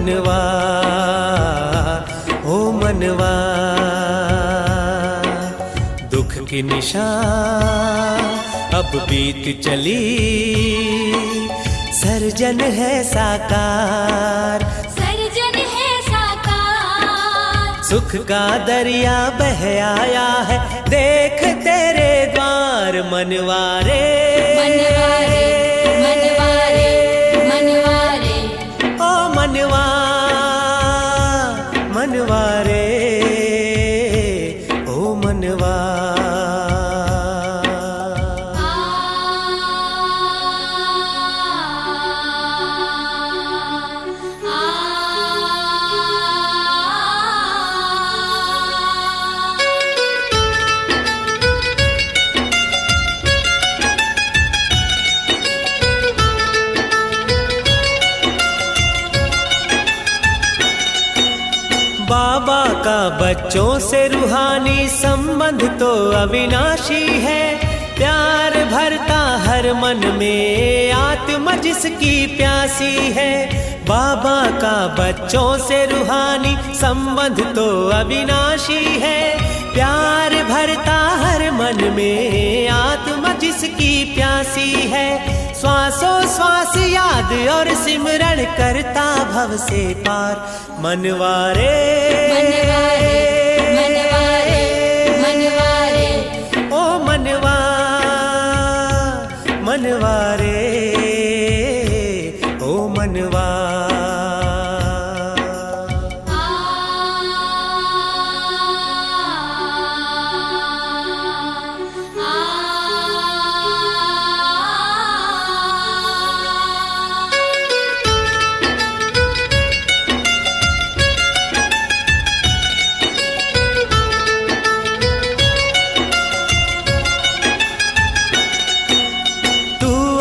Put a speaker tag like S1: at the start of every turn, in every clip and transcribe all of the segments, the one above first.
S1: मनवा, ओ मनवा। दुख की निशान अब बीत चली, सर्जन है साकार,
S2: सर्जन है साकार।
S1: सुख का दरिया बह आया है, देख तेरे द्वार मनवारे,
S2: मनवारे मनवारे मनवारे,
S1: ओ मनवा मनवारे, ओ मनवा। बाबा का बच्चों से रूहानी संबंध तो अविनाशी है, प्यार भरता हर मन में आत्मा जिसकी प्यासी है। बाबा का बच्चों से रूहानी संबंध तो अविनाशी है, प्यार भरता हर मन में आत्मा जिसकी प्यासी है। श्वासों श्वास याद और सिमरण करता भव से पार मनवारे,
S2: मनवारे मनवारे मनवारे,
S1: ओ मनवा मनवारे, ओ मनवा।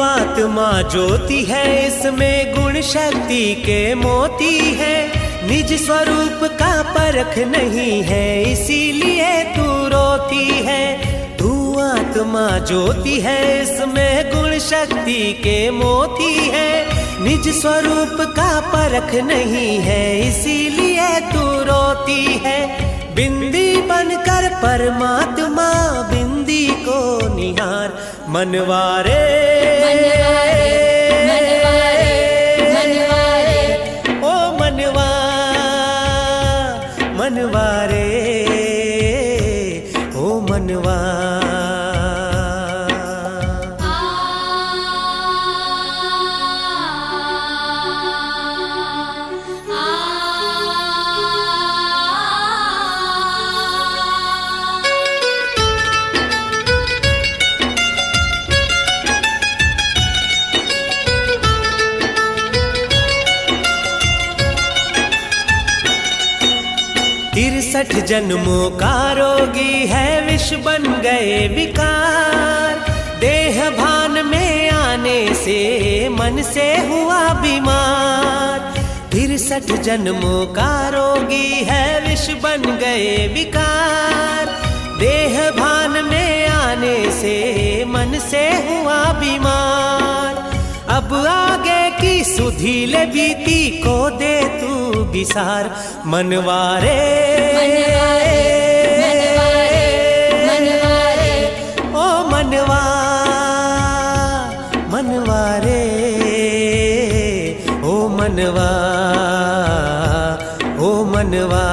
S1: आत्मा ज्योति है, इसमें गुण शक्ति के मोती है, निज स्वरूप का परख नहीं है, इसीलिए तू रोती है। तू आत्मा ज्योति है, इसमें गुण शक्ति के मोती है, निज स्वरूप का परख नहीं है, इसीलिए तू रोती है। बिंदी बनकर परमात्मा बिंदी को निहार मनवारे,
S2: मनवारे मनवारे मनवारे,
S1: ओ मनवा मनवारे, ओ मनवा। तिरसठ जन्मों का रोगी है, विष बन गए विकार, देह भान में आने से मन से हुआ बीमार। 63 जन्मों का रोगी है, विष बन गए विकार, देह भान में आने से मन से हुआ बीमार। अब आगे की सुधील बीती को दे तू विसार मनवारे,
S2: मनवारे मनवारे मनवारे,
S1: ओ मनवा मनवारे, ओ मनवा, ओ मनवा।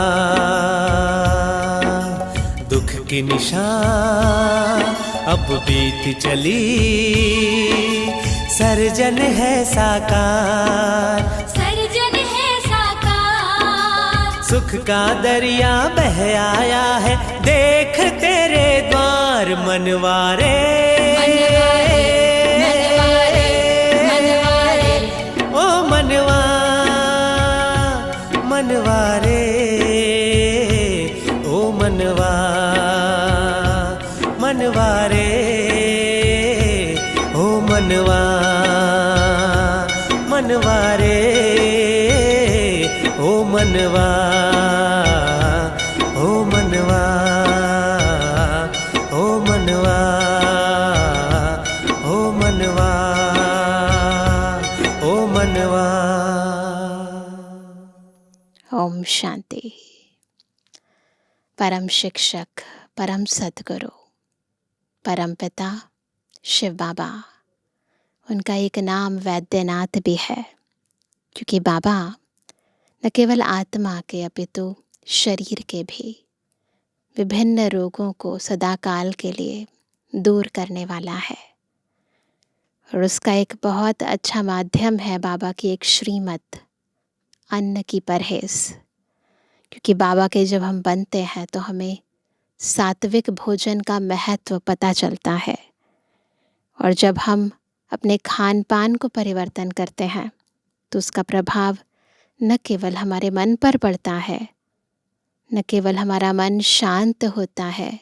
S1: दुख की निशान अब बीत चली, सर्जन है साकार,
S2: सर्जन है साकार।
S1: सुख का दरिया बह आया है, देख तेरे द्वार मनवारे,
S2: मनवारे मनवारे मनवारे,
S1: ओ मनवा मनवारे, ओ मनवा मनवारे, ओ मनवा मनवारे, ओ मनवा, ओ मनवा, ओ मनवा, ओ मनवा, ओ मनवा।
S3: ओम शांति। परम शिक्षक, परम सद्गुरु, परम पिता शिव बाबा, उनका एक नाम वैद्यनाथ भी है, क्योंकि बाबा न केवल आत्मा के अपितु शरीर के भी विभिन्न रोगों को सदाकाल के लिए दूर करने वाला है। और उसका एक बहुत अच्छा माध्यम है बाबा की एक श्रीमत, अन्न की परहेज। क्योंकि बाबा के जब हम बनते हैं तो हमें सात्विक भोजन का महत्व पता चलता है, और जब हम अपने खान पान को परिवर्तन करते हैं तो उसका प्रभाव न केवल हमारे मन पर पड़ता है, न केवल हमारा मन शांत होता है,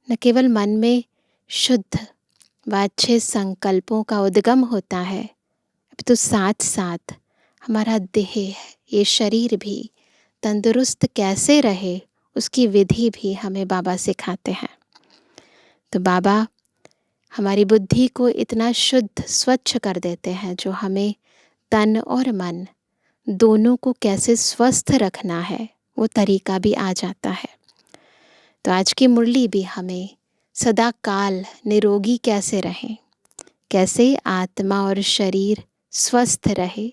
S3: न केवल मन में शुद्ध व अच्छे संकल्पों का उद्गम होता है, अपितु साथ साथ हमारा देह, ये शरीर भी तंदुरुस्त कैसे रहे उसकी विधि भी हमें बाबा सिखाते हैं। तो बाबा हमारी बुद्धि को इतना शुद्ध स्वच्छ कर देते हैं, जो हमें तन और मन दोनों को कैसे स्वस्थ रखना है वो तरीका भी आ जाता है। तो आज की मुरली भी हमें सदा काल निरोगी कैसे रहें, कैसे आत्मा और शरीर स्वस्थ रहे,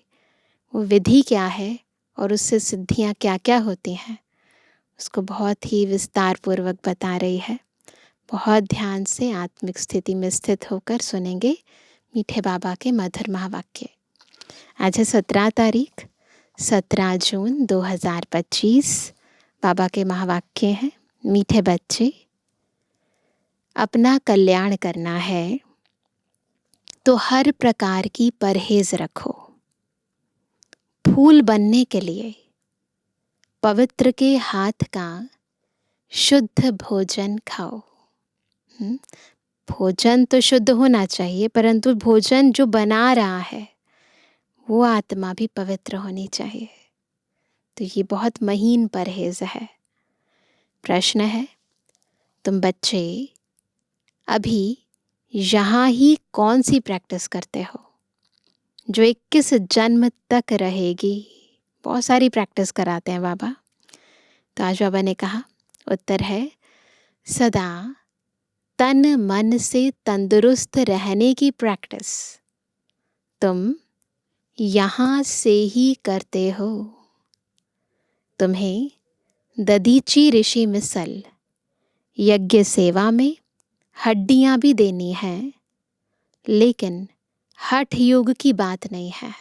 S3: वो विधि क्या है और उससे सिद्धियाँ क्या क्या होती हैं, उसको बहुत ही विस्तार पूर्वक बता रही है। बहुत ध्यान से आत्मिक स्थिति में स्थित होकर सुनेंगे मीठे बाबा के मधुर महावाक्य। आज है 17 तारीख, 17 जून 2025। बाबा के महावाक्य हैं, मीठे बच्चे, अपना कल्याण करना है तो हर प्रकार की परहेज रखो। फूल बनने के लिए पवित्र के हाथ का शुद्ध भोजन खाओ। भोजन तो शुद्ध होना चाहिए, परंतु भोजन जो बना रहा है वो आत्मा भी पवित्र होनी चाहिए। तो ये बहुत महीन परहेज है। प्रश्न है, तुम बच्चे अभी यहाँ ही कौन सी प्रैक्टिस करते हो जो 21 जन्म तक रहेगी? बहुत सारी प्रैक्टिस कराते हैं बाबा। तो आज बाबा ने कहा, उत्तर है सदा तन मन से तंदुरुस्त रहने की प्रैक्टिस तुम यहाँ से ही करते हो। तुम्हें दधीची ऋषि मिसल यज्ञ सेवा में हड्डियाँ भी देनी है, लेकिन हठ योग की बात नहीं है।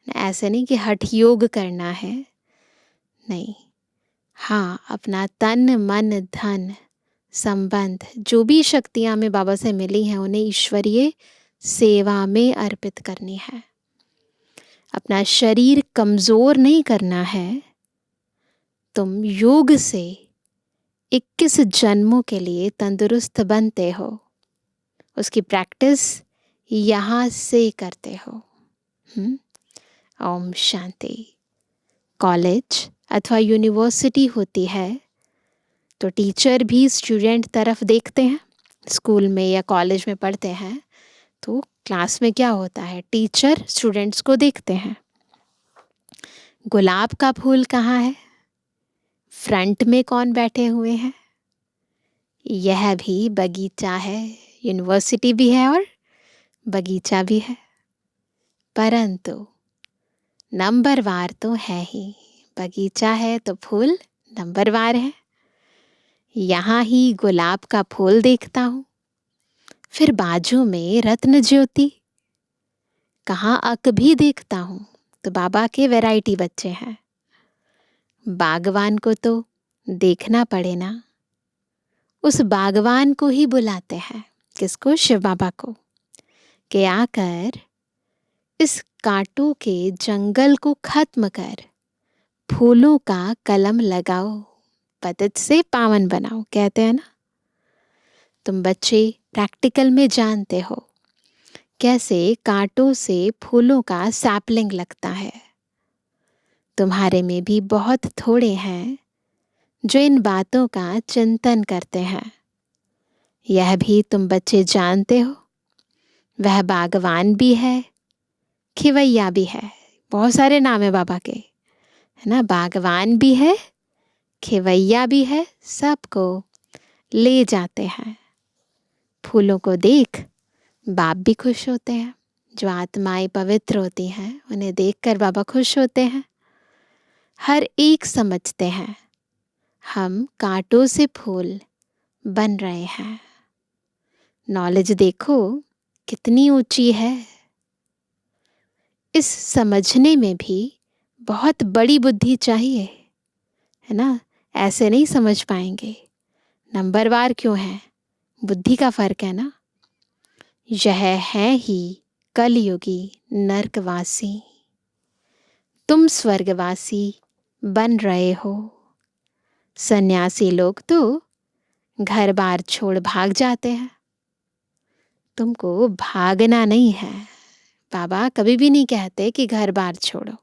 S3: ऐसे नहीं कि हठ योग करना है, नहीं। हाँ, अपना तन मन धन संबंध जो भी शक्तियाँ हमें बाबा से मिली हैं उन्हें ईश्वरीय सेवा में अर्पित करनी है। अपना शरीर कमज़ोर नहीं करना है। तुम योग से 21 जन्मों के लिए तंदुरुस्त बनते हो, उसकी प्रैक्टिस यहाँ से करते हो। ओम शांति। कॉलेज अथवा यूनिवर्सिटी होती है तो टीचर भी स्टूडेंट तरफ देखते हैं। स्कूल में या कॉलेज में पढ़ते हैं तो क्लास में क्या होता है, टीचर स्टूडेंट्स को देखते हैं। गुलाब का फूल कहाँ है, फ्रंट में कौन बैठे हुए हैं, यह भी बगीचा है। यूनिवर्सिटी भी है और बगीचा भी है, परंतु नंबरवार तो है ही। बगीचा है तो फूल नंबरवार है। यहाँ ही गुलाब का फूल देखता हूँ, फिर बाजू में रत्न ज्योति, कहाँ अक भी देखता हूँ। तो बाबा के वैरायटी बच्चे हैं। बागवान को तो देखना पड़े ना, उस बागवान को ही बुलाते हैं। किसको? शिव बाबा को, कि आकर इस कांटों के जंगल को खत्म कर फूलों का कलम लगाओ, पतित से पावन बनाओ, कहते हैं ना। तुम बच्चे प्रैक्टिकल में जानते हो कैसे कांटों से फूलों का सैपलिंग लगता है। तुम्हारे में भी बहुत थोड़े हैं जो इन बातों का चिंतन करते हैं। यह भी तुम बच्चे जानते हो, वह बागवान भी है, खिवैया भी है। बहुत सारे नाम है बाबा के, है ना, बागवान भी है, खेवैया भी है, सबको ले जाते हैं। फूलों को देख बाप भी खुश होते हैं। जो आत्माएं पवित्र होती हैं उन्हें देखकर बाबा खुश होते हैं। हर एक समझते हैं हम कांटों से फूल बन रहे हैं। नॉलेज देखो कितनी ऊंची है। इस समझने में भी बहुत बड़ी बुद्धि चाहिए, है ना। ऐसे नहीं समझ पाएंगे। नंबरवार क्यों है? बुद्धि का फर्क है ना। यह है ही कलयुगी नरकवासी, तुम स्वर्गवासी बन रहे हो। सन्यासी लोग तो घर बार छोड़ भाग जाते हैं। तुमको भागना नहीं है। बाबा कभी भी नहीं कहते कि घर बार छोड़ो।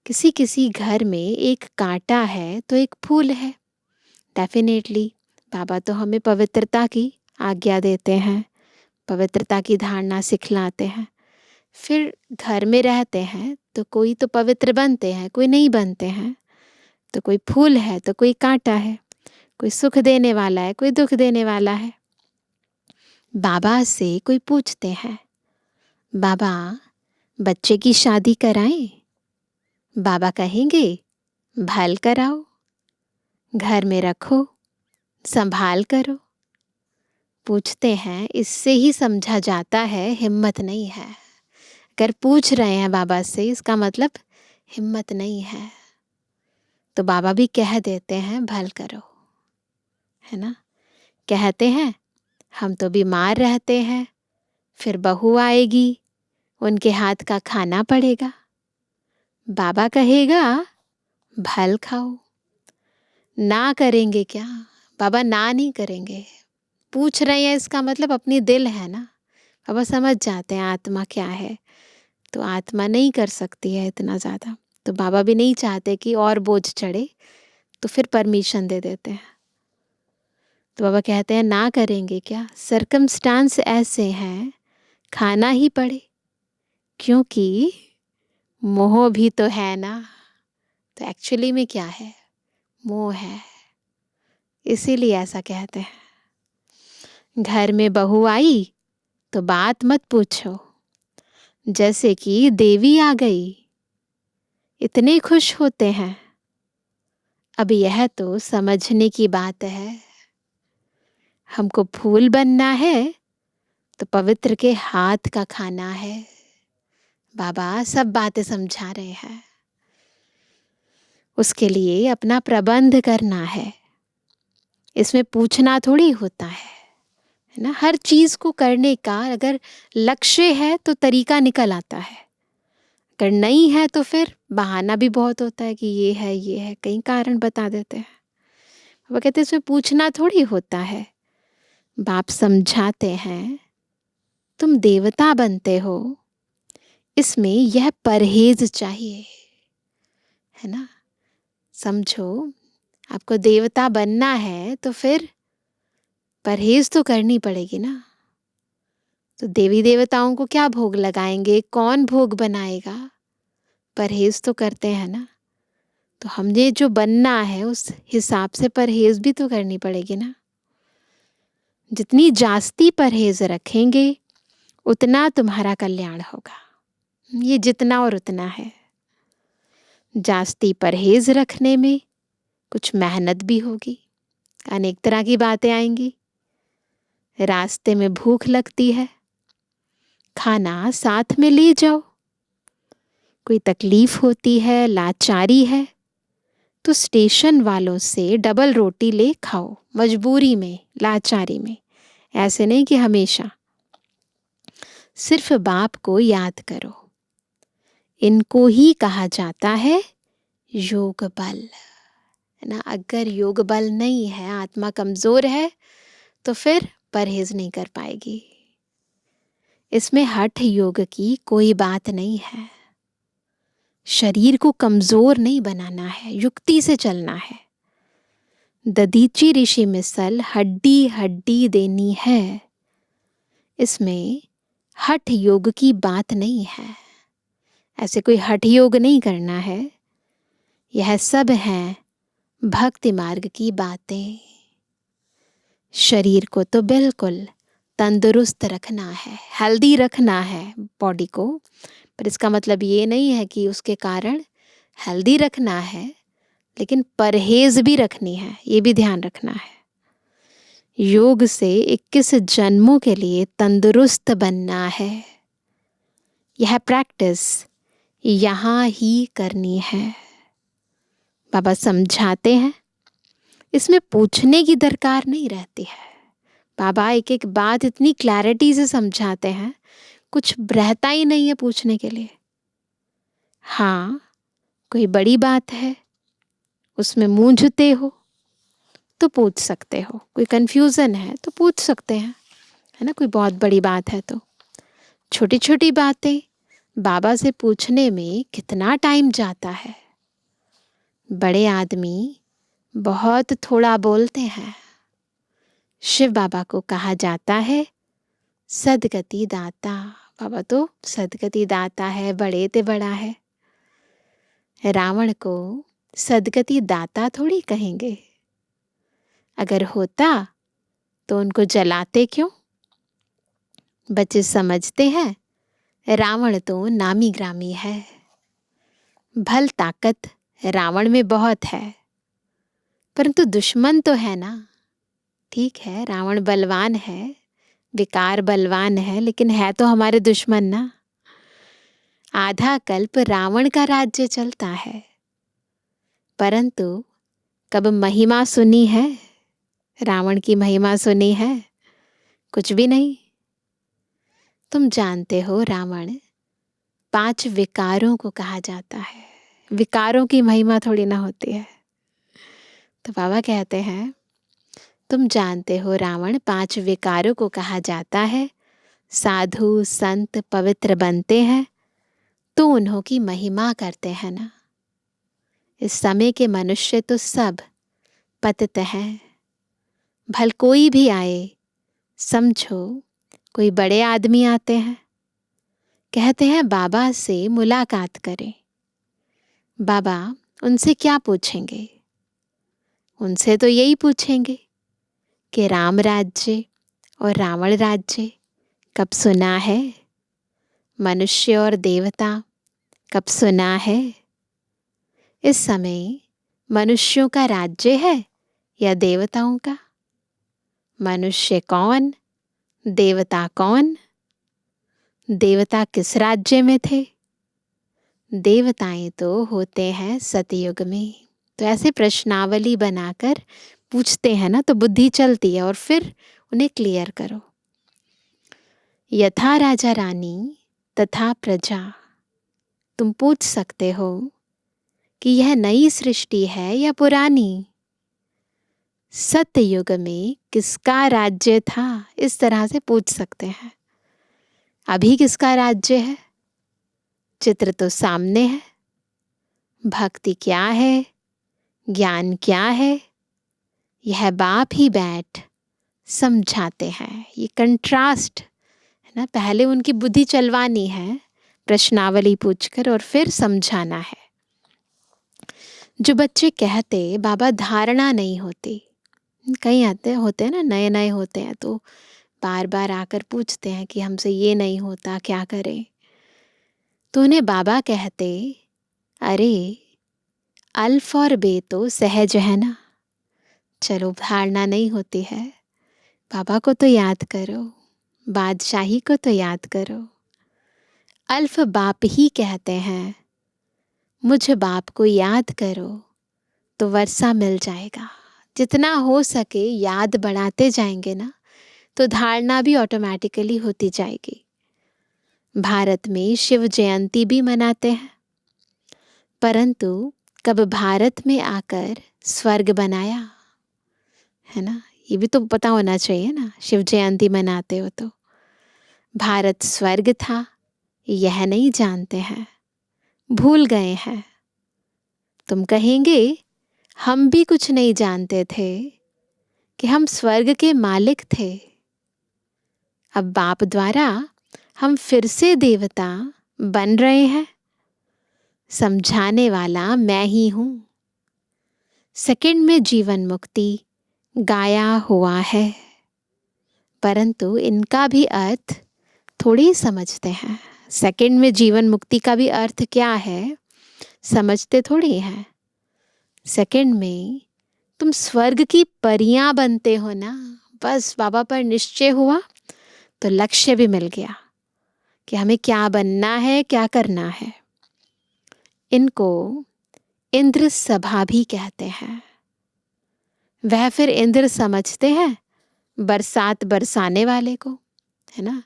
S3: किसी किसी घर में एक कांटा है तो एक फूल है। डेफिनेटली बाबा तो हमें पवित्रता की आज्ञा देते हैं, पवित्रता की धारणा सिखलाते हैं। फिर घर में रहते हैं तो कोई तो पवित्र बनते हैं, कोई नहीं बनते हैं। तो कोई फूल है तो कोई कांटा है, कोई सुख देने वाला है, कोई दुख देने वाला है। बाबा से कोई पूछते हैं, बाबा बच्चे की शादी कराएं? बाबा कहेंगे भल कराओ, घर में रखो, संभाल करो। पूछते हैं, इससे ही समझा जाता है हिम्मत नहीं है। अगर पूछ रहे हैं बाबा से इसका मतलब हिम्मत नहीं है। तो बाबा भी कह देते हैं भल करो, है ना। कहते हैं हम तो बीमार रहते हैं, फिर बहू आएगी, उनके हाथ का खाना पड़ेगा। बाबा कहेगा भल खाओ। ना करेंगे क्या? बाबा ना नहीं करेंगे। पूछ रहे हैं इसका मतलब अपनी दिल है ना। बाबा समझ जाते हैं आत्मा क्या है। तो आत्मा नहीं कर सकती है इतना ज़्यादा। तो बाबा भी नहीं चाहते कि और बोझ चढ़े, तो फिर परमिशन दे देते हैं। तो बाबा कहते हैं ना करेंगे क्या? सर्कमस्टांस ऐसे हैं, खाना ही पड़े, क्योंकि मोह भी तो है ना। तो एक्चुअली में क्या है? मोह है, इसीलिए ऐसा कहते हैं। घर में बहू आई तो बात मत पूछो, जैसे कि देवी आ गई, इतने खुश होते हैं। अब यह तो समझने की बात है। हमको फूल बनना है तो पवित्र के हाथ का खाना है। बाबा सब बातें समझा रहे हैं। उसके लिए अपना प्रबंध करना है। इसमें पूछना थोड़ी होता है ना। हर चीज को करने का अगर लक्ष्य है तो तरीका निकल आता है। अगर नहीं है तो फिर बहाना भी बहुत होता है कि ये है, कई कारण बता देते हैं। वो कहते हैं इसमें पूछना थोड़ी होता है। बाप समझाते हैं तुम देवता बनते हो, इसमें यह परहेज चाहिए, है ना। समझो, आपको देवता बनना है तो फिर परहेज तो करनी पड़ेगी ना। तो देवी देवताओं को क्या भोग लगाएंगे, कौन भोग बनाएगा? परहेज तो करते हैं ना। तो हमने जो बनना है उस हिसाब से परहेज भी तो करनी पड़ेगी ना। जितनी जास्ती परहेज रखेंगे उतना तुम्हारा कल्याण होगा। ये जितना और उतना है। जास्ती परहेज रखने में कुछ मेहनत भी होगी, अनेक तरह की बातें आएंगी। रास्ते में भूख लगती है, खाना साथ में ले जाओ। कोई तकलीफ होती है, लाचारी है, तो स्टेशन वालों से डबल रोटी ले खाओ, मजबूरी में, लाचारी में। ऐसे नहीं कि हमेशा। सिर्फ बाप को याद करो। इनको ही कहा जाता है योग बल, है ना। अगर योग बल नहीं है, आत्मा कमजोर है, तो फिर परहेज नहीं कर पाएगी। इसमें हठ योग की कोई बात नहीं है। शरीर को कमजोर नहीं बनाना है, युक्ति से चलना है। दधीची ऋषि मिसल हड्डी हड्डी देनी है। इसमें हठ योग की बात नहीं है। ऐसे कोई हठ योग नहीं करना है। यह सब हैं भक्ति मार्ग की बातें। शरीर को तो बिल्कुल तंदुरुस्त रखना है, हेल्दी रखना है बॉडी को, पर इसका मतलब ये नहीं है कि उसके कारण हेल्दी रखना है, लेकिन परहेज भी रखनी है, ये भी ध्यान रखना है। योग से 21 जन्मों के लिए तंदुरुस्त बनना है। यह प्रैक्टिस यहाँ ही करनी है। बाबा समझाते हैं, इसमें पूछने की दरकार नहीं रहती है। बाबा एक एक बात इतनी क्लैरिटी से समझाते हैं, कुछ रहता ही नहीं है पूछने के लिए। हाँ, कोई बड़ी बात है, उसमें मूंझते हो तो पूछ सकते हो, कोई कंफ्यूजन है तो पूछ सकते हैं, है ना। कोई बहुत बड़ी बात है तो छोटी छोटी बातें बाबा से पूछने में कितना टाइम जाता है। बड़े आदमी बहुत थोड़ा बोलते हैं। शिव बाबा को कहा जाता है सदगति दाता। बाबा तो सदगति दाता है, बड़े ते बड़ा है। रावण को सदगति दाता थोड़ी कहेंगे। अगर होता तो उनको जलाते क्यों? बच्चे समझते हैं रावण तो नामी ग्रामी है। भल ताकत रावण में बहुत है, परंतु दुश्मन तो है ना। ठीक है, रावण बलवान है, विकार बलवान है, लेकिन है तो हमारे दुश्मन ना। आधा कल्प रावण का राज्य चलता है, परंतु कब महिमा सुनी है? रावण की महिमा सुनी है? कुछ भी नहीं। तुम जानते हो रावण 5 विकारों को कहा जाता है। विकारों की महिमा थोड़ी ना होती है। तो बाबा कहते हैं तुम जानते हो रावण 5 विकारों को कहा जाता है। साधु संत पवित्र बनते हैं तो उन्हों की महिमा करते हैं ना। इस समय के मनुष्य तो सब पतित हैं। भल कोई भी आए, समझो कोई बड़े आदमी आते हैं, कहते हैं बाबा से मुलाकात करें। बाबा उनसे क्या पूछेंगे? उनसे तो यही पूछेंगे कि राम राज्य और रावण राज्य कब सुना है? मनुष्य और देवता कब सुना है? इस समय मनुष्यों का राज्य है या देवताओं का? मनुष्य कौन, देवता कौन? देवता किस राज्य में थे? देवताएं तो होते हैं सतयुग में। तो ऐसे प्रश्नावली बनाकर पूछते हैं ना, तो बुद्धि चलती है और फिर उन्हें क्लियर करो। यथा राजा रानी तथा प्रजा। तुम पूछ सकते हो कि यह नई सृष्टि है या पुरानी? सतयुग में किसका राज्य था? इस तरह से पूछ सकते हैं। अभी किसका राज्य है? चित्र तो सामने है। भक्ति क्या है, ज्ञान क्या है, यह बाप ही बैठ समझाते हैं। ये कंट्रास्ट है ना। पहले उनकी बुद्धि चलवानी है प्रश्नावली पूछकर और फिर समझाना है। जो बच्चे कहते बाबा धारणा नहीं होती, कई आते होते हैं ना, नए नए होते हैं तो बार बार आकर पूछते हैं कि हमसे ये नहीं होता, क्या करें? तो उन्हें बाबा कहते, अरे अल्फ और बे तो सहज है ना। चलो, धारणा नहीं होती है, बाबा को तो याद करो, बादशाही को तो याद करो। अल्फ बाप ही कहते हैं, मुझ बाप को याद करो तो वर्षा मिल जाएगा। जितना हो सके याद बढ़ाते जाएंगे ना, तो धारणा भी ऑटोमेटिकली होती जाएगी। भारत में शिव जयंती भी मनाते हैं, परंतु कब भारत में आकर स्वर्ग बनाया है ना, ये भी तो पता होना चाहिए ना। शिव जयंती मनाते हो तो भारत स्वर्ग था, यह नहीं जानते हैं, भूल गए हैं। तुम कहेंगे हम भी कुछ नहीं जानते थे कि हम स्वर्ग के मालिक थे। अब बाप द्वारा हम फिर से देवता बन रहे हैं। समझाने वाला मैं ही हूँ। सेकंड में जीवन मुक्ति गाया हुआ है, परंतु इनका भी अर्थ थोड़ी समझते हैं। सेकंड में जीवन मुक्ति का भी अर्थ क्या है समझते थोड़ी हैं। सेकंड में तुम स्वर्ग की परियां बनते हो ना, बस बाबा पर निश्चय हुआ तो लक्ष्य भी मिल गया कि हमें क्या बनना है, क्या करना है। इनको इंद्र सभा भी कहते हैं। वह फिर इंद्र समझते हैं बरसात बरसाने वाले को, है ना।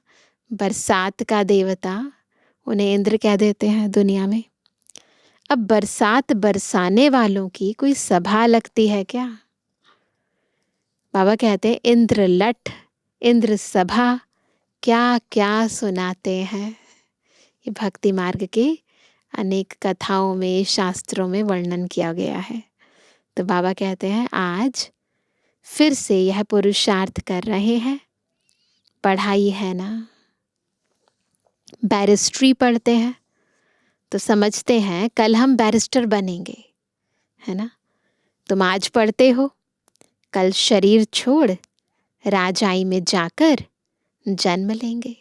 S3: बरसात का देवता उन्हें इंद्र कह देते हैं दुनिया में। अब बरसात बरसाने वालों की कोई सभा लगती है क्या? बाबा कहते हैं इंद्र लठ, इंद्र सभा, क्या क्या सुनाते हैं। ये भक्ति मार्ग के अनेक कथाओं में, शास्त्रों में वर्णन किया गया है। तो बाबा कहते हैं आज फिर से यह पुरुषार्थ कर रहे हैं। पढ़ाई है ना, बैरिस्ट्री पढ़ते हैं तो समझते हैं कल हम बैरिस्टर बनेंगे, है ना। तुम आज पढ़ते हो, कल शरीर छोड़ राजाई में जाकर जन्म लेंगे।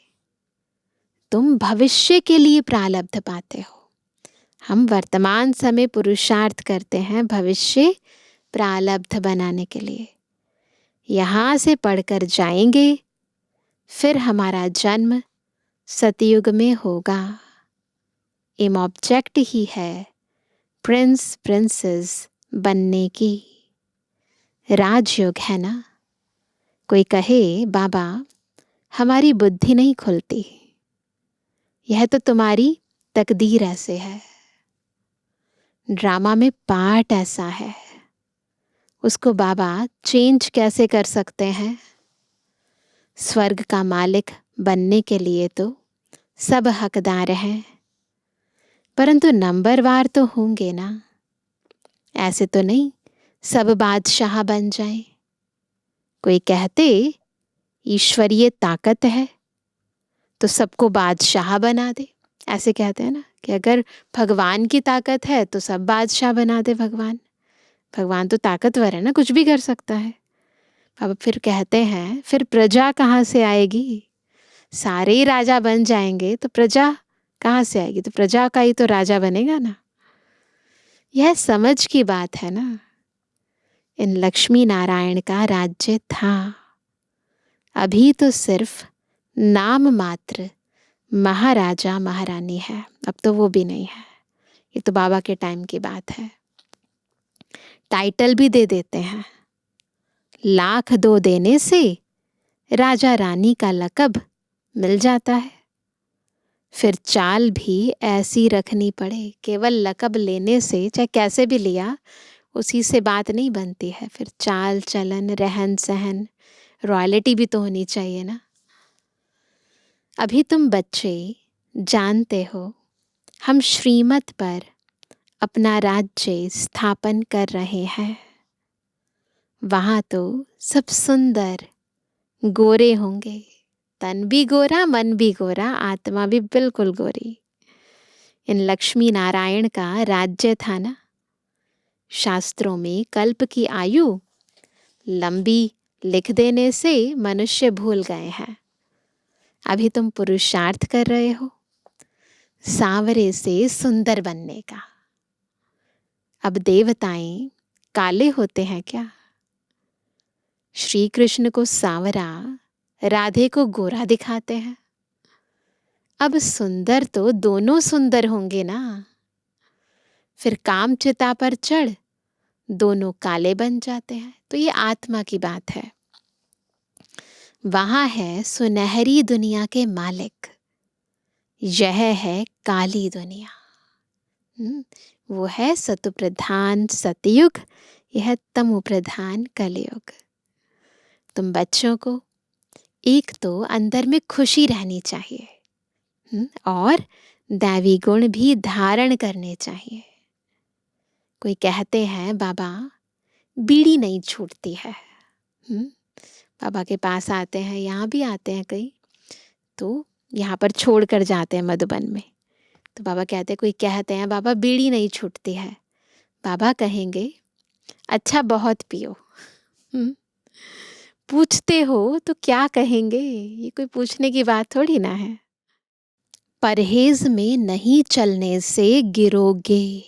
S3: तुम भविष्य के लिए प्रारब्ध पाते हो। हम वर्तमान समय पुरुषार्थ करते हैं भविष्य प्रारब्ध बनाने के लिए। यहाँ से पढ़कर जाएंगे, फिर हमारा जन्म सतयुग में होगा। एम ऑब्जेक्ट ही है प्रिंस प्रिंसेस बनने की। राजयोग है ना। कोई कहे बाबा हमारी बुद्धि नहीं खुलती, यह तो तुम्हारी तकदीर ऐसे है, ड्रामा में पार्ट ऐसा है, उसको बाबा चेंज कैसे कर सकते हैं? स्वर्ग का मालिक बनने के लिए तो सब हकदार हैं, परंतु नंबरवार तो होंगे ना। ऐसे तो नहीं सब बादशाह बन जाएं। कोई कहते ईश्वरीय ताकत है तो सबको बादशाह बना दे। ऐसे कहते हैं ना कि अगर भगवान की ताकत है तो सब बादशाह बना दे भगवान। भगवान तो ताकतवर है ना, कुछ भी कर सकता है। अब फिर कहते हैं फिर प्रजा कहाँ से आएगी? सारे ही राजा बन जाएंगे तो प्रजा कहाँ से आएगी? तो प्रजा का ही तो राजा बनेगा ना। यह समझ की बात है ना। इन लक्ष्मी नारायण का राज्य था, अभी तो सिर्फ नाम मात्र महाराजा महारानी है, अब तो वो भी नहीं है। ये तो बाबा के टाइम की बात है। टाइटल भी दे देते हैं, लाख दो देने से राजा रानी का लकब मिल जाता है। फिर चाल भी ऐसी रखनी पड़े, केवल लकब लेने से चाहे कैसे भी लिया उसी से बात नहीं बनती है। फिर चाल चलन, रहन सहन, रॉयल्टी भी तो होनी चाहिए ना। अभी तुम बच्चे जानते हो हम श्रीमत पर अपना राज्य स्थापन कर रहे हैं। वहाँ तो सब सुंदर गोरे होंगे, तन भी गोरा, मन भी गोरा, आत्मा भी बिल्कुल गोरी। इन लक्ष्मी नारायण का राज्य था ना। शास्त्रों में कल्प की आयु लंबी लिख देने से मनुष्य भूल गए हैं। अभी तुम पुरुषार्थ कर रहे हो सांवरे से सुंदर बनने का। अब देवताएं काले होते हैं क्या? श्री कृष्ण को सांवरा, राधे को गोरा दिखाते हैं। अब सुंदर तो दोनों सुंदर होंगे ना। फिर काम चिता पर चढ़ दोनों काले बन जाते हैं। तो ये आत्मा की बात है। वहां है सुनहरी दुनिया के मालिक, यह है काली दुनिया। वो है सतु प्रधान सतयुग, यह तमु प्रधान कलयुग। तुम बच्चों को एक तो अंदर में खुशी रहनी चाहिए और दैवी गुण भी धारण करने चाहिए। कोई कहते हैं बाबा बीड़ी नहीं छूटती है। बाबा के पास आते हैं, यहाँ भी आते हैं कई, तो यहाँ पर छोड़ कर जाते हैं मधुबन में। तो बाबा कहते हैं, कोई कहते हैं बाबा बीड़ी नहीं छूटती है। बाबा कहेंगे अच्छा बहुत पियो। हम्म, पूछते हो तो क्या कहेंगे, ये कोई पूछने की बात थोड़ी ना है। परहेज में नहीं चलने से गिरोगे।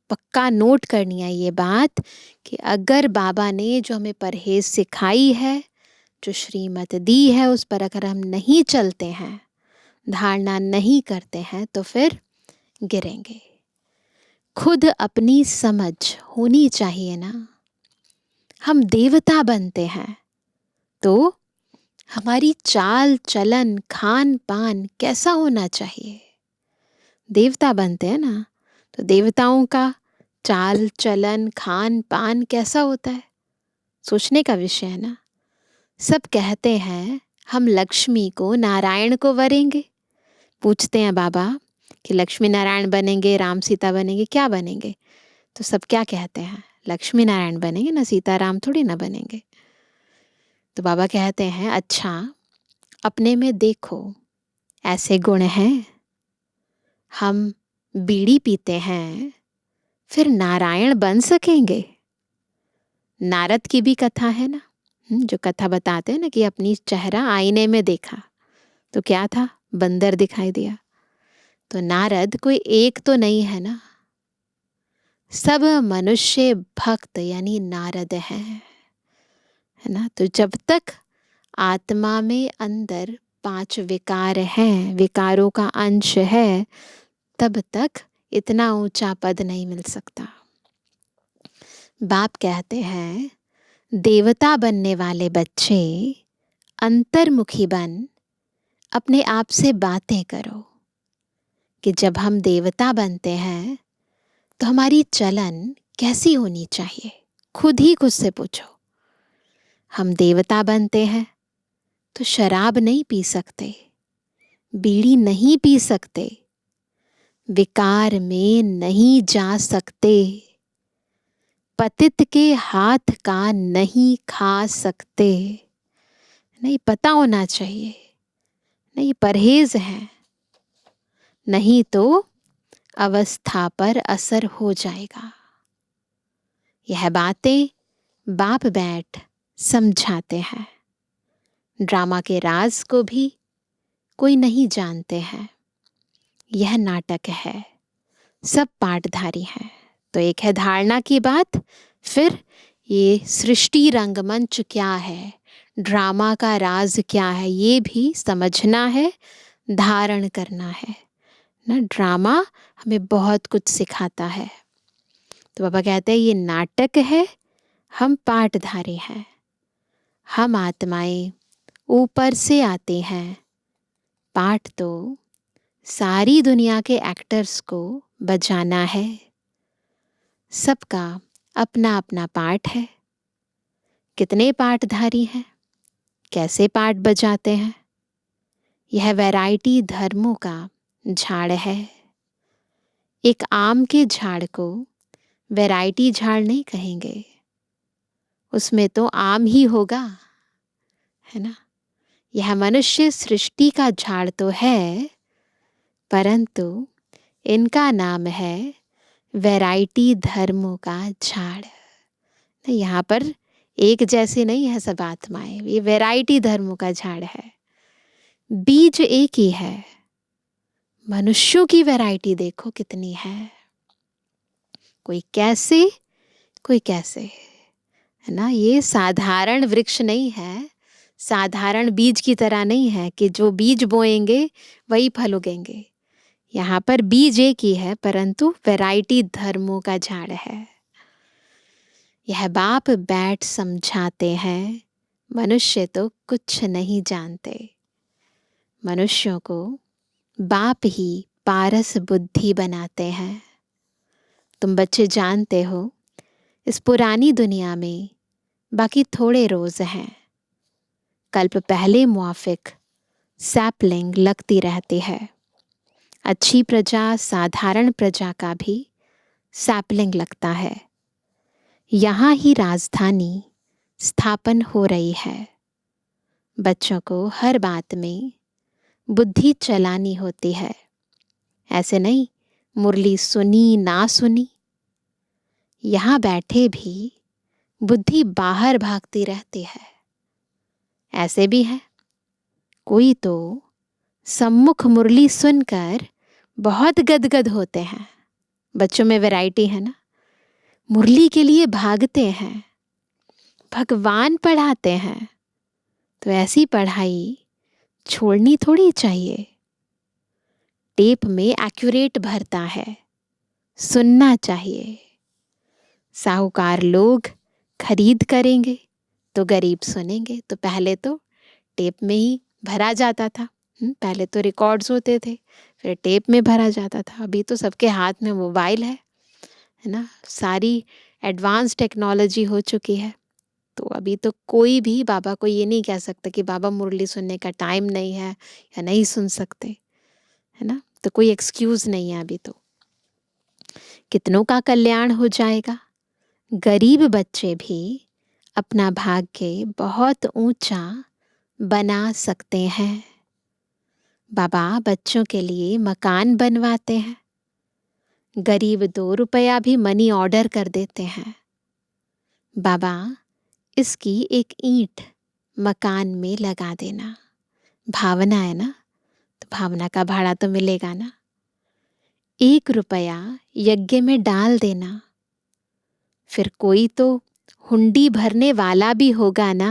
S3: पक्का नोट करनी है ये बात कि अगर बाबा ने जो हमें परहेज सिखाई है, जो श्रीमत दी है, उस पर अगर हम नहीं चलते हैं, धारणा नहीं करते हैं, तो फिर गिरेंगे। खुद अपनी समझ होनी चाहिए ना। हम देवता बनते हैं तो हमारी चाल चलन खान पान कैसा होना चाहिए। देवता बनते हैं ना, तो देवताओं का चाल चलन खान पान कैसा होता है, सोचने का विषय है ना। सब कहते हैं हम लक्ष्मी को नारायण को वरेंगे। पूछते हैं बाबा कि लक्ष्मी नारायण बनेंगे, राम सीता बनेंगे, क्या बनेंगे? तो सब क्या कहते हैं, लक्ष्मी नारायण बनेंगे ना, सीता राम थोड़ी ना बनेंगे। तो बाबा कहते हैं अच्छा अपने में देखो, ऐसे गुण हैं, हम बीड़ी पीते हैं, फिर नारायण बन सकेंगे? नारद की भी कथा है ना, जो कथा बताते हैं ना कि अपनी चेहरा आईने में देखा तो क्या था, बंदर दिखाई दिया। तो नारद कोई एक तो नहीं है ना, सब मनुष्य भक्त यानी नारद हैं, है ना। तो जब तक आत्मा में अंदर 5 विकार हैं, विकारों का अंश है, तब तक इतना ऊंचा पद नहीं मिल सकता। बाप कहते हैं देवता बनने वाले बच्चे अंतर्मुखी बन अपने आप से बातें करो कि जब हम देवता बनते हैं तो हमारी चलन कैसी होनी चाहिए। खुद ही खुद से पूछो। हम देवता बनते हैं तो शराब नहीं पी सकते, बीड़ी नहीं पी सकते, विकार में नहीं जा सकते, पतित के हाथ का नहीं खा सकते। नहीं, पता होना चाहिए, नहीं परहेज है, नहीं तो अवस्था पर असर हो जाएगा। यह बातें बाप बैठ समझाते हैं। ड्रामा के राज को भी कोई नहीं जानते हैं। यह नाटक है, सब पाठधारी हैं। तो एक है धारणा की बात, फिर ये सृष्टि रंगमंच क्या है, ड्रामा का राज क्या है, ये भी समझना है, धारण करना है ना। ड्रामा हमें बहुत कुछ सिखाता है। तो बाबा कहते हैं ये नाटक है, हम पाठधारी हैं। हम आत्माएं ऊपर से आते हैं, पाठ तो सारी दुनिया के एक्टर्स को बजाना है। सबका अपना अपना पाठ है। कितने पाठधारी हैं, कैसे पाठ बजाते हैं, यह वैरायटी धर्मों का झाड़ है। एक आम के झाड़ को वैरायटी झाड़ नहीं कहेंगे, उसमें तो आम ही होगा, है ना। यह मनुष्य सृष्टि का झाड़ तो है, परंतु इनका नाम है वैरायटी धर्मों का झाड़। यहाँ पर एक जैसे नहीं है सब आत्माएं, ये वैरायटी धर्मों का झाड़ है। बीज एक ही है, मनुष्यों की वैरायटी देखो कितनी है। कोई कैसे, कोई कैसे, है ना। ये साधारण वृक्ष नहीं है, साधारण बीज की तरह नहीं है कि जो बीज बोएंगे वही फल उगेंगे। यहाँ पर बीज एक ही है, परंतु वैरायटी धर्मों का झाड़ है। यह बाप बैठ समझाते हैं। मनुष्य तो कुछ नहीं जानते, मनुष्यों को बाप ही पारस बुद्धि बनाते हैं। तुम बच्चे जानते हो इस पुरानी दुनिया में बाकी थोड़े रोज हैं। कल्प पहले मुआफिक सैपलिंग लगती रहती है। अच्छी प्रजा, साधारण प्रजा का भी सैपलिंग लगता है। यहाँ ही राजधानी स्थापन हो रही है। बच्चों को हर बात में बुद्धि चलानी होती है। ऐसे नहीं मुरली सुनी ना सुनी, यहाँ बैठे भी बुद्धि बाहर भागती रहती है। ऐसे भी है, कोई तो सम्मुख मुरली सुनकर बहुत गदगद होते हैं। बच्चों में वैरायटी है ना, मुरली के लिए भागते हैं, भगवान पढ़ाते हैं, तो ऐसी पढ़ाई छोड़नी थोड़ी चाहिए। टेप में एक्यूरेट भरता है, सुनना चाहिए। साहूकार लोग खरीद करेंगे तो गरीब सुनेंगे। तो पहले तो टेप में ही भरा जाता था। पहले तो रिकॉर्ड्स होते थे, फिर टेप में भरा जाता था। अभी तो सबके हाथ में मोबाइल है ना, सारी एडवांस टेक्नोलॉजी हो चुकी है। तो अभी तो कोई भी बाबा को ये नहीं कह सकता कि बाबा मुरली सुनने का टाइम नहीं है या नहीं सुन सकते, है ना। तो कोई एक्सक्यूज़ नहीं है अभी तो। कितनों का कल्याण हो जाएगा। गरीब बच्चे भी अपना भाग्य बहुत ऊंचा बना सकते हैं। बाबा बच्चों के लिए मकान बनवाते हैं। गरीब 2 रुपया भी मनी ऑर्डर कर देते हैं। बाबा इसकी एक ईंट मकान में लगा देना। भावना है ना, तो भावना का भाड़ा तो मिलेगा ना। 1 रुपया यज्ञ में डाल देना। फिर कोई तो हुंडी भरने वाला भी होगा ना।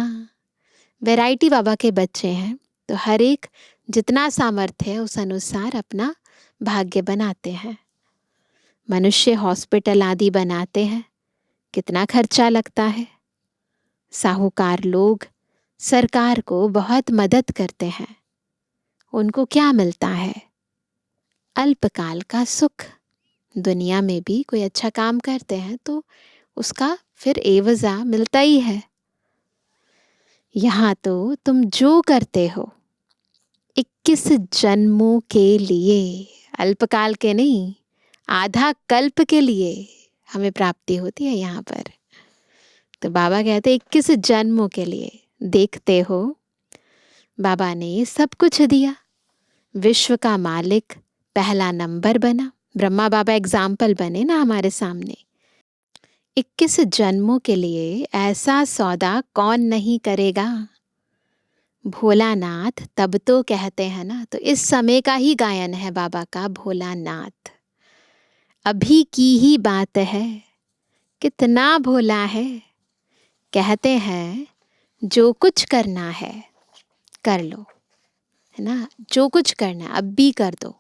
S3: वैरायटी बाबा के बच्चे हैं, तो हर एक जितना सामर्थ्य है उस अनुसार अपना भाग्य बनाते हैं। मनुष्य हॉस्पिटल आदि बनाते हैं, कितना खर्चा लगता है। साहूकार लोग सरकार को बहुत मदद करते हैं। उनको क्या मिलता है? अल्पकाल का सुख। दुनिया में भी कोई अच्छा काम करते हैं तो उसका फिर एवज़ा मिलता ही है। यहाँ तो तुम जो करते हो 21 जन्मों के लिए, अल्पकाल के नहीं, आधा कल्प के लिए हमें प्राप्ति होती है यहाँ पर। तो बाबा कहते 21 जन्मों के लिए। देखते हो बाबा ने सब कुछ दिया। विश्व का मालिक पहला नंबर बना। ब्रह्मा बाबा एग्जाम्पल बने ना हमारे सामने। 21 जन्मों के लिए ऐसा सौदा कौन नहीं करेगा। भोलानाथ तब तो कहते हैं ना, तो इस समय का ही गायन है बाबा का, भोलानाथ। अभी की ही बात है, कितना भोला है। कहते हैं जो कुछ करना है कर लो, है ना। जो कुछ करना है अब भी कर दो।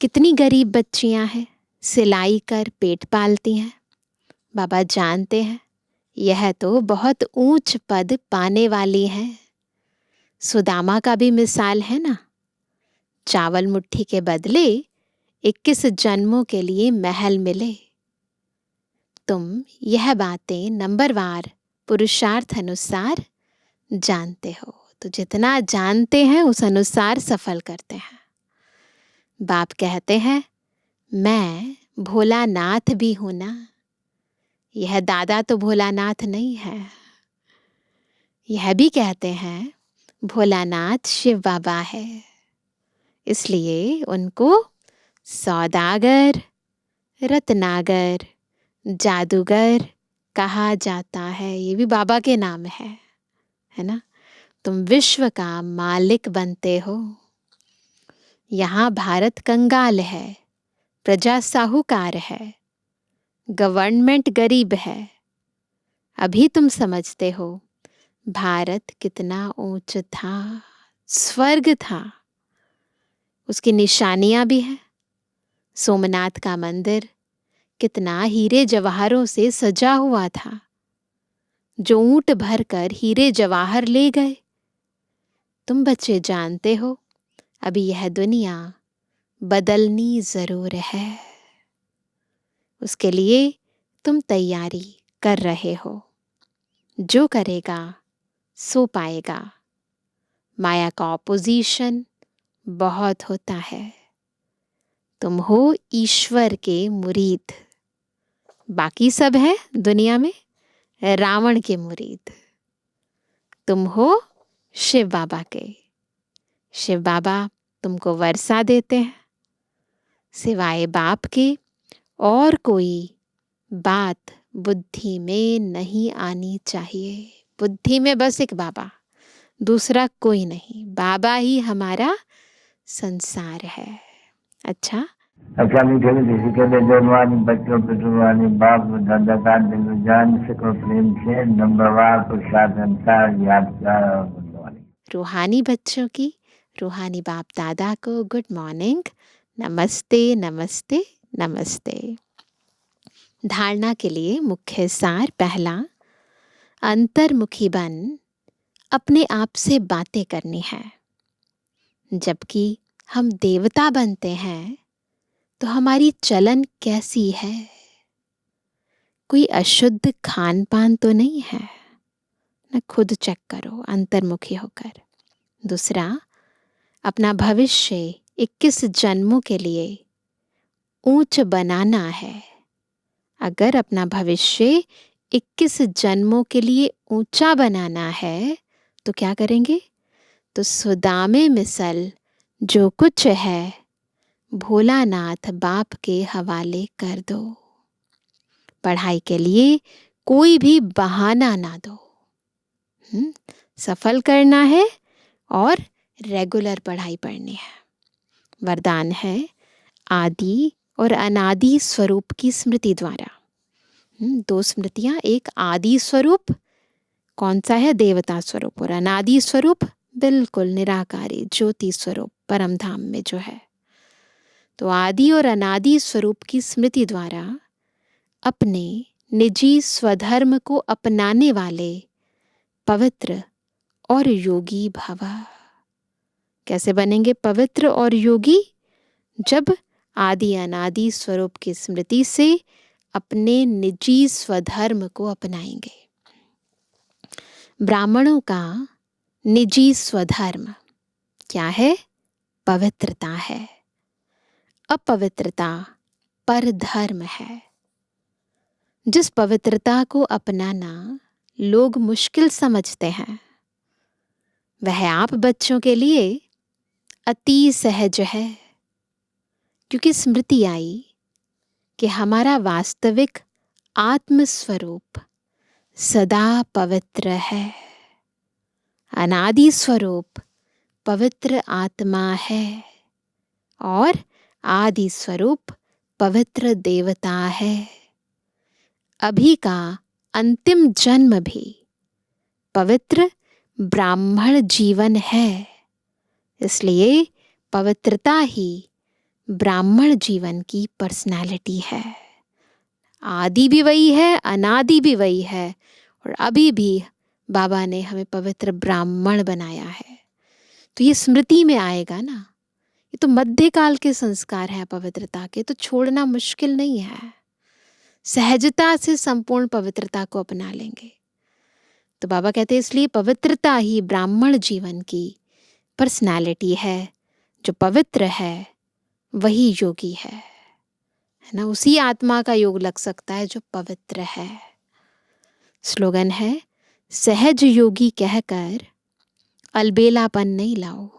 S3: कितनी गरीब बच्चियां हैं, सिलाई कर पेट पालती हैं। बाबा जानते हैं यह तो बहुत ऊंच पद पाने वाली हैं। सुदामा का भी मिसाल है ना। चावल मुट्ठी के बदले 21 जन्मों के लिए महल मिले। तुम यह बातें नंबरवार पुरुषार्थ अनुसार जानते हो, तो जितना जानते हैं उस अनुसार सफल करते हैं। बाप कहते हैं मैं भोलानाथ भी हूं ना। यह दादा तो भोलानाथ नहीं है। यह भी कहते हैं भोलानाथ शिव बाबा है, इसलिए उनको सौदागर, रत्नागर, जादूगर कहा जाता है। ये भी बाबा के नाम है ना। तुम विश्व का मालिक बनते हो। यहाँ भारत कंगाल है, प्रजा साहूकार है, गवर्नमेंट गरीब है। अभी तुम समझते हो भारत कितना ऊंच था, स्वर्ग था। उसकी निशानियां भी हैं। सोमनाथ का मंदिर कितना हीरे जवाहरों से सजा हुआ था, जो ऊंट भर कर हीरे जवाहर ले गए। तुम बच्चे जानते हो अभी यह दुनिया बदलनी जरूर है। उसके लिए तुम तैयारी कर रहे हो। जो करेगा सो पाएगा। माया का ऑपोजिशन बहुत होता है। तुम हो ईश्वर के मुरीद। बाकी सब है दुनिया में रावण के मुरीद। तुम हो शिव बाबा के। शिव बाबा तुमको वर्षा देते हैं। सिवाय बाप के और कोई बात बुद्धि में नहीं आनी चाहिए। बुद्धि में बस एक बाबा, दूसरा कोई नहीं। बाबा ही हमारा संसार है। अच्छा,
S4: मीठे मीठे के लिए जन्मवानी बच्चों पे जुबानी बाप दादा का दिल जान से को प्रेम से नंबरवार प्रसाद अंसार याद कर।
S3: रूहानी बच्चों की रूहानी बाप दादा को गुड मॉर्निंग, नमस्ते नमस्ते नमस्ते। धारणा के लिए मुख्य सार पहला, अंतर्मुखी बन अपने आप से बातें करनी है। जबकि हम देवता बनते हैं तो हमारी चलन कैसी है? कोई अशुद्ध खान पान तो नहीं है ना? खुद चेक करो अंतर्मुखी होकर। दूसरा, अपना भविष्य 21 जन्मों के लिए ऊंच बनाना है। अगर अपना भविष्य 21 जन्मों के लिए ऊंचा बनाना है तो क्या करेंगे? तो सुदामे मिसल जो कुछ है भोलानाथ बाप के हवाले कर दो। पढ़ाई के लिए कोई भी बहाना ना दो। सफल करना है और रेगुलर पढ़ाई पढ़नी है। वरदान है आदि और अनादि स्वरूप की स्मृति द्वारा। दो स्मृतियां, एक आदि स्वरूप कौन सा है? देवता स्वरूप। और अनादि स्वरूप बिल्कुल निराकारी ज्योति स्वरूप परम धाम में जो है। तो आदि और अनादि स्वरूप की स्मृति द्वारा अपने निजी स्वधर्म को अपनाने वाले पवित्र और योगी भव। कैसे बनेंगे पवित्र और योगी? जब आदि अनादि स्वरूप की स्मृति से अपने निजी स्वधर्म को अपनाएंगे। ब्राह्मणों का निजी स्वधर्म क्या है? पवित्रता है। अपवित्रता परधर्म है। जिस पवित्रता को अपनाना लोग मुश्किल समझते हैं, वह आप बच्चों के लिए अति सहज है। क्योंकि स्मृति आई कि हमारा वास्तविक आत्मस्वरूप सदा पवित्र है। अनादि स्वरूप पवित्र आत्मा है और आदि स्वरूप पवित्र देवता है। अभी का अंतिम जन्म भी पवित्र ब्राह्मण जीवन है। इसलिए पवित्रता ही ब्राह्मण जीवन की पर्सनालिटी है। आदि भी वही है, अनादि भी वही है, और अभी भी बाबा ने हमें पवित्र ब्राह्मण बनाया है। तो ये स्मृति में आएगा ना। ये तो मध्यकाल के संस्कार हैं पवित्रता के, तो छोड़ना मुश्किल नहीं है। सहजता से संपूर्ण पवित्रता को अपना लेंगे। तो बाबा कहते हैं इसलिए पवित्रता ही ब्राह्मण जीवन की पर्सनालिटी है। जो पवित्र है वही योगी है ना? उसी आत्मा का योग लग सकता है जो पवित्र है। स्लोगन है, सहज योगी कहकर अलबेलापन नहीं लाओ,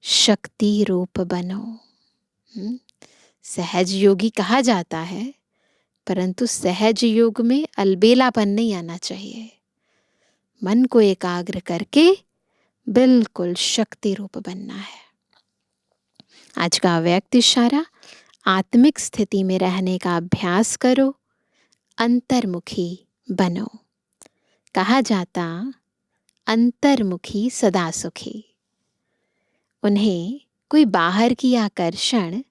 S3: शक्ति रूप बनो। सहज योगी कहा जाता है, परंतु सहज योग में अलबेलापन नहीं आना चाहिए। मन को एकाग्र करके बिल्कुल शक्ति रूप बनना है। आज का अव्यक्त इशारा, आत्मिक स्थिति में रहने का अभ्यास करो, अंतर्मुखी बनो। कहा जाता अंतर्मुखी सदा सुखी। उन्हें कोई बाहर की आकर्षण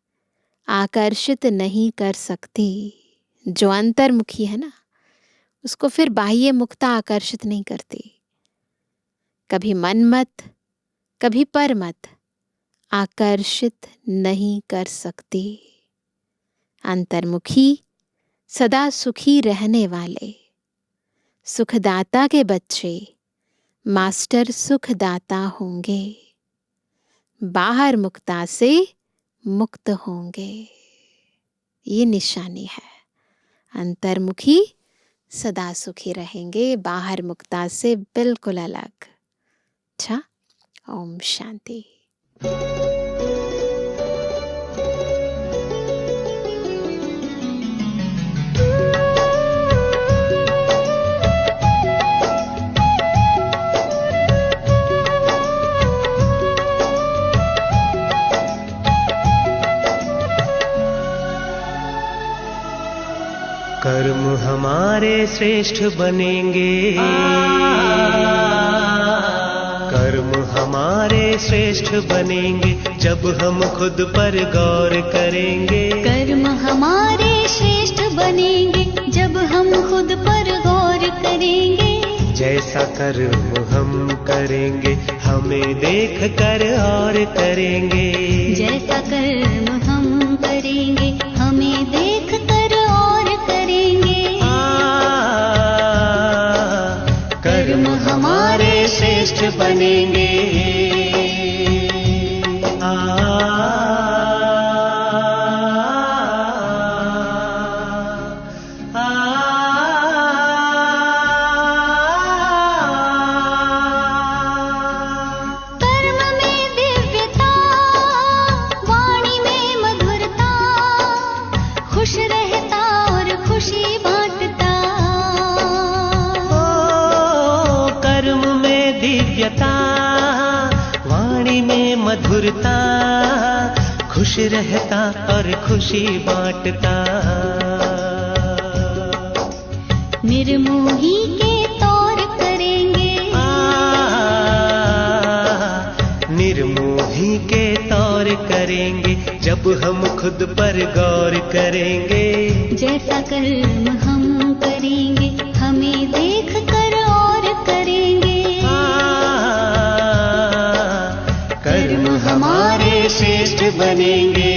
S3: आकर्षित नहीं कर सकती। जो अंतर्मुखी है ना, उसको फिर बाह्य मुक्ता आकर्षित नहीं करती। कभी मन मत, कभी पर मत आकर्षित नहीं कर सकती। अंतर्मुखी सदा सुखी रहने वाले सुखदाता के बच्चे मास्टर सुखदाता होंगे। बाहर मुक्ता से मुक्त होंगे। ये निशानी है। अंतर्मुखी सदा सुखी रहेंगे, बाहर मुक्ता से बिल्कुल अलग। अच्छा, ओम शांति।
S1: कर्म हमारे श्रेष्ठ बनेंगे, कर्म हमारे श्रेष्ठ बनेंगे जब हम खुद पर गौर करेंगे।
S2: कर्म हमारे श्रेष्ठ बनेंगे जब हम खुद पर गौर करेंगे।
S1: जैसा कर्म हम करेंगे हमें देख कर और करेंगे।
S2: जैसा कर्म हम करेंगे हमें देख कर और करेंगे।
S1: कर्म हमारे श्रेष्ठ बनेंगे।
S2: कर्म में दिव्यता, वाणी में मधुरता, खुश रहता और खुशी बांटता।
S1: कर्म में दिव्यता, वाणी में मधुरता, खुश रहता और खुशी बांटता।
S2: निर्मोही के तौर करेंगे,
S1: निर्मोही के तौर करेंगे जब हम खुद पर गौर करेंगे।
S2: जैसा कर्म हम करेंगे हमें देख कर और करेंगे।
S1: कर्म हमारे श्रेष्ठ बनेंगे।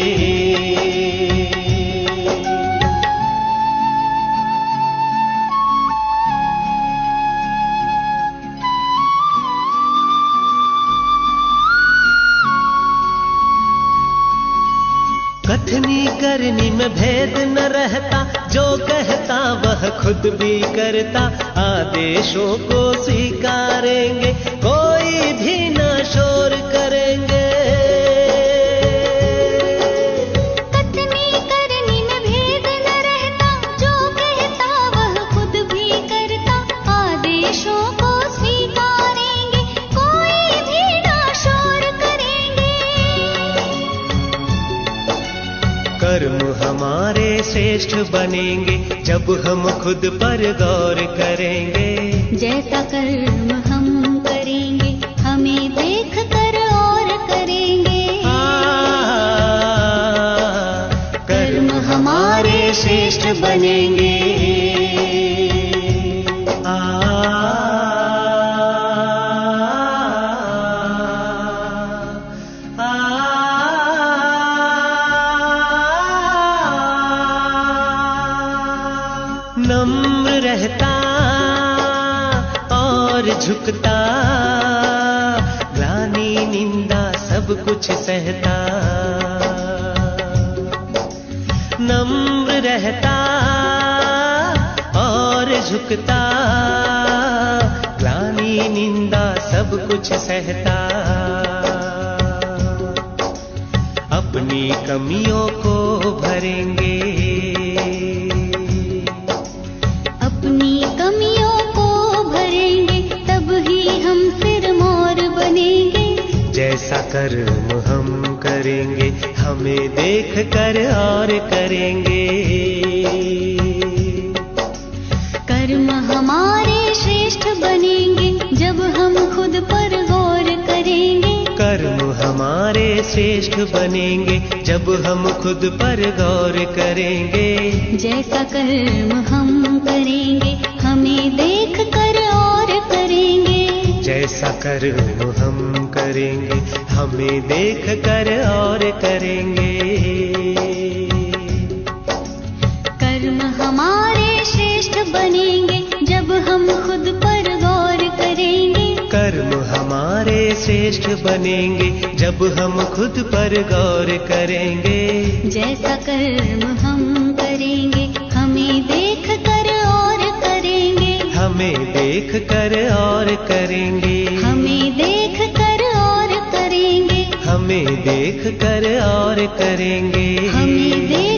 S1: कथनी करनी में भेद न रहता, जो कहता वह खुद भी करता। आदेशों को स्वीकारेंगे कोई भी न शोर करेंगे।
S2: कथनी करनी में भेद न रहता, जो कहता वह खुद भी करता। आदेशों को स्वीकारेंगे कोई भी न शोर करेंगे।
S1: कर्म हमारे श्रेष्ठ बनेंगे जब हम खुद पर गौर करेंगे।
S2: जैसा कर्म हम करेंगे हमें देख कर और करेंगे।
S1: कर्म हमारे श्रेष्ठ बनेंगे। नम्र रहता और झुकता, ग्लानि निंदा सब कुछ सहता। नम्र रहता और झुकता, ग्लानि निंदा सब कुछ सहता। अपनी कमियों को भरेंगे,
S2: अपनी कमियों को भरेंगे तब ही हम सिर मोर बनेंगे।
S1: जैसा कर्म हम करेंगे हमें देख कर और करेंगे।
S2: कर्म हमारे श्रेष्ठ बनेंगे जब हम खुद पर गौर करेंगे।
S1: कर्म हमारे श्रेष्ठ बनेंगे जब हम खुद पर गौर करेंगे।
S2: जैसा कर्म हम करेंगे हमें देख कर और करेंगे।
S1: जैसा कर्म हम करेंगे हमें देख कर और करेंगे।
S2: कर्म हमारे श्रेष्ठ बनेंगे जब हम खुद पर गौर करेंगे।
S1: कर्म हमारे श्रेष्ठ बनेंगे जब हम खुद पर गौर करेंगे।
S2: जैसा कर्म हम करेंगे हमें देख कर और करेंगे।
S1: हमें देख कर और करेंगे।
S2: हमें देख कर और करेंगे।
S1: हमें देख कर और करेंगे।
S2: हमें देख